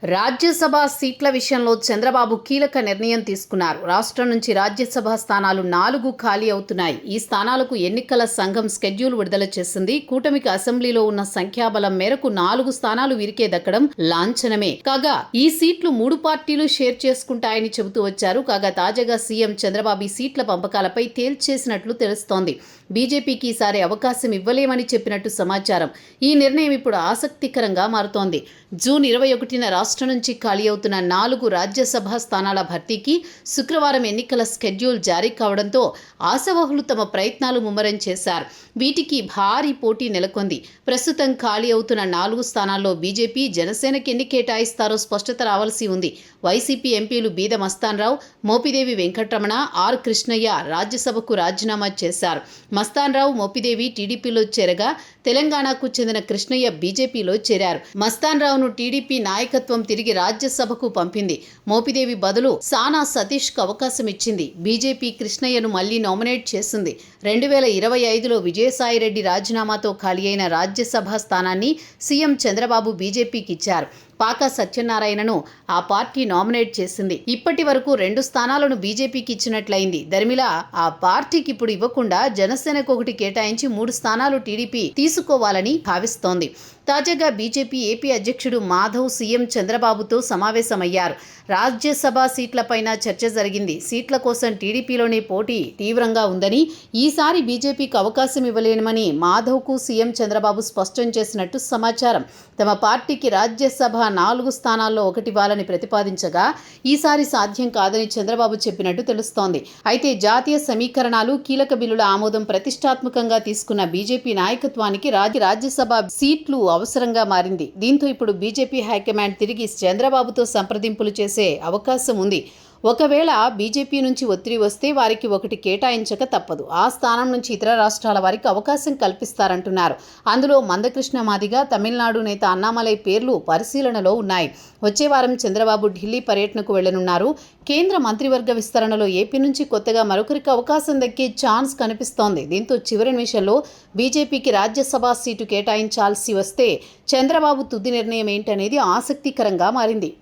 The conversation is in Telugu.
రాజ్యసభ సీట్ల విషయంలో చంద్రబాబు కీలక నిర్ణయం తీసుకున్నారు. రాష్ట్రం నుంచి రాజ్యసభ స్థానాలు 4 ఖాళీ అవుతున్నాయి. ఈ స్థానాలకు ఎన్నికల సంఘం స్కెడ్యూల్ విడుదల చేసింది. కూటమికి అసెంబ్లీలో ఉన్న సంఖ్యాబలం మేరకు 4 స్థానాలు వీరికే దక్కడం లాంఛనమే. కాగా ఈ సీట్లు 3 పార్టీలు షేర్ చేసుకుంటాయని చెబుతూ వచ్చారు. కాగా తాజాగా సీఎం చంద్రబాబు ఈ సీట్ల పంపకాలపై తేల్చేసినట్లు తెలుస్తోంది. బీజేపీకి ఈసారి అవకాశం ఇవ్వలేమని చెప్పినట్టు సమాచారం. ఈ నిర్ణయం ఇప్పుడు ఆసక్తికరంగా మారుతోంది. జూన్ 21న రాష్ట్రం నుంచి ఖాళీ అవుతున్న 4 రాజ్యసభ స్థానాల భర్తీకి శుక్రవారం ఎన్నికల స్కెడ్యూల్ జారీ కావడంతో ఆశావహులు తమ ప్రయత్నాలు ముమ్మరం చేశారు. వీటికి భారీ పోటీ నెలకొంది. ప్రస్తుతం ఖాళీ అవుతున్న 4 స్థానాల్లో బీజేపీ, జనసేనకి ఎన్ని కేటాయిస్తారో స్పష్టత రావాల్సి ఉంది. వైసీపీ ఎంపీలు బీద మస్తాన్రావు, మోపిదేవి వెంకటరమణ, ఆర్ కృష్ణయ్య రాజ్యసభకు రాజీనామా చేశారు. మస్తాన్రావు, మోపిదేవి టీడీపీలో చేరగా తెలంగాణకు చెందిన కృష్ణయ్య బీజేపీలో చేరారు. మస్తాన్రావును టీడీపీ నాయకత్వం తిరిగి రాజ్యసభకు పంపింది. మోపిదేవి బదులు సానా సతీష్కు అవకాశం ఇచ్చింది. బీజేపీ కృష్ణయ్యను మళ్లీ నామినేట్ చేసింది. 2025లో విజయసాయిరెడ్డి రాజీనామాతో ఖాళీ అయిన రాజ్యసభ స్థానాన్ని సీఎం చంద్రబాబు బీజేపీకి ఇచ్చారు. పాకా సత్యనారాయణను ఆ పార్టీ నామినేట్ చేసింది. ఇప్పటి వరకు 2 స్థానాలను బీజేపీకి ఇచ్చినట్లయింది. దరిమిలా ఆ పార్టీకి ఇప్పుడు ఇవ్వకుండా జనసేనకు 1 కేటాయించి 3 స్థానాలు టీడీపీ తీసుకోవాలని భావిస్తోంది. తాజాగా బీజేపీ ఏపీ అధ్యక్షుడు మాధవ్ సీఎం చంద్రబాబుతో సమావేశమయ్యారు. రాజ్యసభ సీట్లపైన చర్చ జరిగింది. సీట్ల కోసం టీడీపీలోనే పోటీ తీవ్రంగా ఉందని, ఈసారి బీజేపీకి అవకాశం ఇవ్వలేమని మాధవ్కు సీఎం చంద్రబాబు స్పష్టం చేసినట్టు సమాచారం. తమ పార్టీకి రాజ్యసభ 4 స్థానాల్లో 1 ఇవ్వాలని ప్రతిపాదించగా ఈసారి సాధ్యం కాదని చంద్రబాబు చెప్పినట్టు తెలుస్తోంది. అయితే జాతీయ సమీకరణాలు, కీలక బిల్లుల ఆమోదం ప్రతిష్టాత్మకంగా తీసుకున్న బీజేపీ నాయకత్వానికి రాజ్యసభ సీట్లు అవసరంగా మారింది. దీంతో ఇప్పుడు బీజేపీ హైకమాండ్ తిరిగి చంద్రబాబుతో సంప్రదింపులు చేసే అవకాశం ఉంది. ఒకవేళ బీజేపీ నుంచి ఒత్తిడి వస్తే వారికి 1 కేటాయించక తప్పదు. ఆ స్థానం నుంచి ఇతర రాష్ట్రాల వారికి అవకాశం కల్పిస్తారంటున్నారు. అందులో మందకృష్ణ మాదిగ, తమిళనాడు నేత అన్నామలై పేర్లు పరిశీలనలో ఉన్నాయి. వచ్చే వారం చంద్రబాబు ఢిల్లీ పర్యటనకు వెళ్లనున్నారు. కేంద్ర మంత్రివర్గ విస్తరణలో ఏపీ నుంచి కొత్తగా మరొకరికి అవకాశం దక్కే ఛాన్స్ కనిపిస్తోంది. దీంతో చివరి నిమిషంలో బీజేపీకి రాజ్యసభ సీటు కేటాయించాల్సి వస్తే చంద్రబాబు తుది నిర్ణయం ఏంటనేది ఆసక్తికరంగా మారింది.